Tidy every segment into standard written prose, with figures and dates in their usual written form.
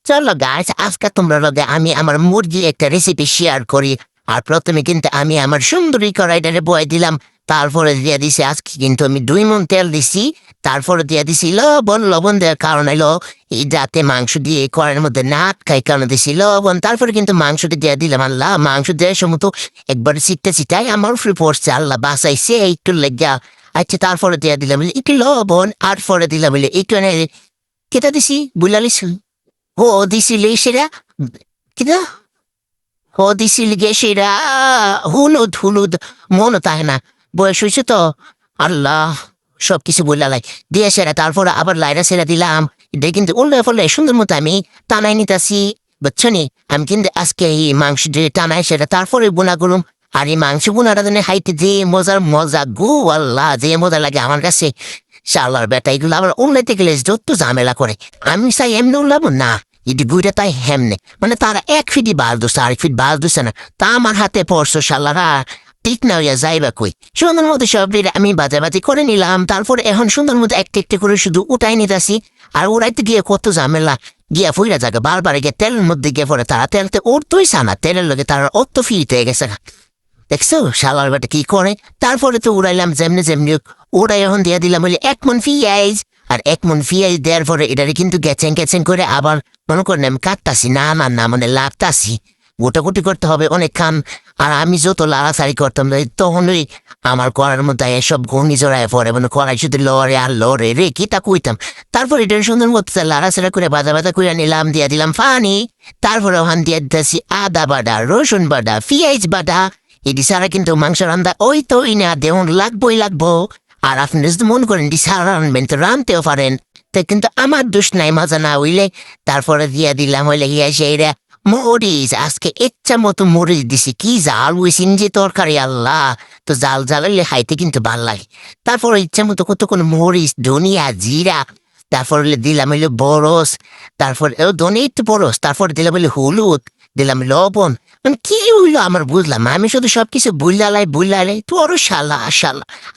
চলো গাইস, আজকে তোমরা লগে আমি আমার মুরগি একটা রেসিপি শেয়ার করি। আর প্রথমে কিন্তু আমি আমার সুন্দরী কড়াইটারে বয়ে দিলাম। তারপরে দিয়ে দিছি আজকে কিন্তু আমি 2 মণ তেল দিছি। তারপরে দিয়ে দিছি লবণ। লবণ দেওয়ার কারণ হলো এই যাতে মাংস দিয়ে কড়াইয়ের মধ্যে না আটকায়, কারণ দিছি লবণ। তারপরে কিন্তু মাংসটা দিয়ে দিলাম। আল্লাহ, মাংস দেওয়ার সময় তো একবার চিটটা আমার উপরে পড়ছে, আল্লাহ বাঁচাইছে একটু লেগা। আচ্ছা, তারপরে দিয়ে দিলাম একটু লবণ। আর পরে দিলাম একটু কেটা দিছি বুলালিস। ও দিছিল সেরা কিনা, ও দিছিল গে সেরা হলুদ। হলুদ মনে থাকে না, বয়স হয়েছে তো। আল্লাহ, সবকিছু বললাই দিয়ে সেরা। তারপরে আবার লাইরা সেরা দিলাম। এটা কিন্তু উল্লে ফলে সুন্দর মতো আমি টানাই নিতেছি, বুঝছো নি। আমি কিন্তু আজকে এই মাংস যে টানাই সেটা তারপরে বোনা করুম। আর এই মাংস বোনাটা দিনে হাইতে যে মজার মজা গো, আল্লাহ যে মজা লাগে আমার কাছে। শালার বেটা এগুলো আবার উল্লাইতে গেলে যত ঝামেলা করে। আমি চাই এমনি উল্লাবো না, এটি গুইটা তাই হেমনে, মানে তারা 1 ফিটই বাস দিচ্ছে, 1 ফিট বাস দিচ্ছে না। তা আমার হাতে পড়ছো শালারা, ঠিক না হইয়া যাইবা কই। সুন্দর মতো সব আমি বাজাবাজি করে নিলাম। তারপরে এখন সুন্দর মতো একটা একটা করে শুধু উঠাই নিতেছি। আর উড়াইতে গিয়ে কত ঝামেলা, গিয়া ফুইরা জায়গা বারবার গিয়ে তেলের মধ্যে গিয়ে পড়ে। তারা তেলতে উঠতোই সানা, তেলের লগে তারা অত ফিট হয়ে গেছে। দেখছো শালার বেটা কি করে। তারপরে তো উড়াইলাম যেমনি যেমনি ওরাই এখন দিয়ে দিলাম 1 মণ পিঁয়াজ। আর 1 মণ পিঁয়াজ দেওয়ার পরে এটারে কিন্তু গেছেন গেছেন করে আবার মনে করেন আমি কাটতাছি না, মানে লাগতাছি। গোটাগুটি করতে হবে অনেকক্ষণ। আর আমি যত লাড়াচাড়ি করতাম তখনই আমার কড়ার মধ্যে এসব ঘূর্ণি জড়ায় পড়ে, মানে কড়াই শুধু লড়ে আর লড়ে রে কি তা কইতাম। তারপর এটা সুন্দর মতো লাড়াচাড়া করে বাজা বাজা করে নিলাম, দিয়ে দিলাম পানি। তারপরে ওখান দিয়ে দিতেছি আদা বাটা, রসুন বাটা, পিঁয়াজ বাটা। এটি ছাড়া কিন্তু মাংস রান্না ওই তো না দেউন লাগবো। আর আপনি যদি মনে করেন এটি ছাড়া রানবেন তো রানতেও পারেন, তা কিন্তু আমার দোষ নাই মজা না হইলে। তারপরে দিয়ে দিলাম গিয়া সেইরা মরিচ। আজকে ইচ্ছা মতো মরিচ দিছি, কি জাল হইছিন যে তরকারি, আল্লাহ। তো জাল জাল হইলে খাইতে কিন্তু ভাল লাগে। তারপর ইচ্ছা মতো কতক্ষণ মরিচ, ধনিয়া, জিরা। তারপর দিলাম বরস। তারপর ধনে একটু বরস। তারপর দিলাম হলুদ, দিলাম লবণ। মানে কি হইলো আমার বুঝলাম, আমি শুধু সবকিছু বুঝলাই তোরও শালা।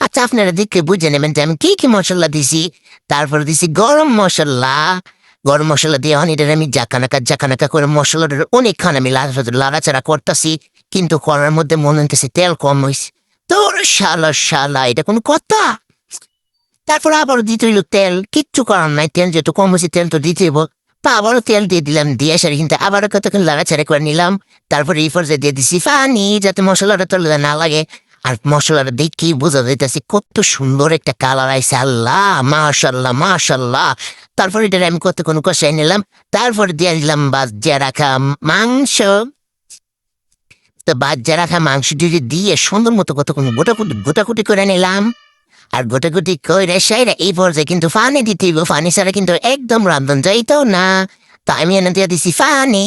আচ্ছা, আপনারা দেখে বুঝে নেবেন যে আমি কি মশলা দিছি। তারপর দিছি গরম মশলা। গরম মশলা দিয়ে এটা আমি জাকানাকা করে মশলাটা অনেকক্ষণ আমি লাড়াচাড়া করতেছি, কিন্তু করার মধ্যে মনে হইতেছে তেল কম হয়েছে। তোর শালা এটা কোনো কথা। তারপর আবার দিতে হইলো তেল, কিচ্ছু করার নাই, তেল যেহেতু কম হয়েছে তেল তো দিতে হইব। তা আবারও তেল দিয়ে দিলাম, দিয়ে সারি কিন্তু আবারও কতক্ষণ লাড়াচাড়া করে নিলাম। তারপর এই পর্যায়ে দিয়ে দিছি পানি, যাতে মশলাটা তলে না লাগে। আর মশলাটা দেখেই বোঝা যাইতেছে কত সুন্দর একটা কালার আইছে, আল্লাহ মাশাল্লাহ। তারপর এটা আমি কতক্ষণ কষাই নিলাম। তারপর দিয়ে দিলাম বাজ্যা রাখা মাংস। তো বাজ্যা রাখা মাংস দিয়ে সুন্দর মতো কতক্ষণ গোটাকুটি করে নিলাম। আর গোটাগুটি কইরে সাইরা এই পর্যায়ে কিন্তু পানি দিতে হইব, পানি ছাড়া কিন্তু একদম রান্ধন যাইতো না। তো আমি এনে দিয়ে দিছি পানি।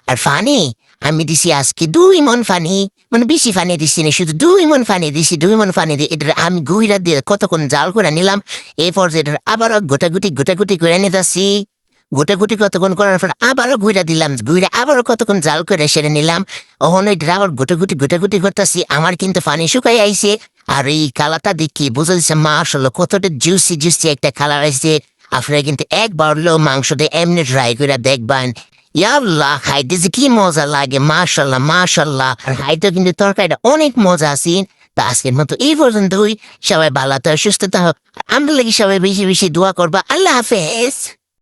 আর পানি আমি দিছি আজকে 2 মণ পানি, মানে বেশি পানি দিছি না, শুধু 2 মণ পানি দিছি। 2 মণ পানি দিয়ে এটা আমি গুইরা দিয়ে কতক্ষণ জাল করে নিলাম। এই পর্যায়ে এটা আবারও গোটাগুটি করে নিতেছি। গোটাগুটি কতক্ষণ করার পর আবারও গুইরা দিলাম, গুইরা আবারও কতক্ষণ জাল করে সেরে নিলাম। ওখানে এটা আবার গোটাগুটি করতেছি। আমার কিন্তু পানি শুকাই আইছে। আর এই কালারটা দেখি বোঝা যাচ্ছে মাশাআল্লাহ কতটা জুসি একটা কালার আসছে। আপনারা কিন্তু একবার হলেও মাংসটা এমনি ট্রাই করে দেখবেন। ইয়াল্লাহ, খাইতে যে কি মজা লাগে, মাশাআল্লাহ। আর খাইতে কিন্তু তরকারিটা অনেক মজা আছে। তা আজকের মতো এই পর্যন্তই। সবাই ভালো থাকো, সুস্থ থাকো। আমরা লাগি সবাই বেশি বেশি দোয়া করবা। আল্লাহ হাফেজ।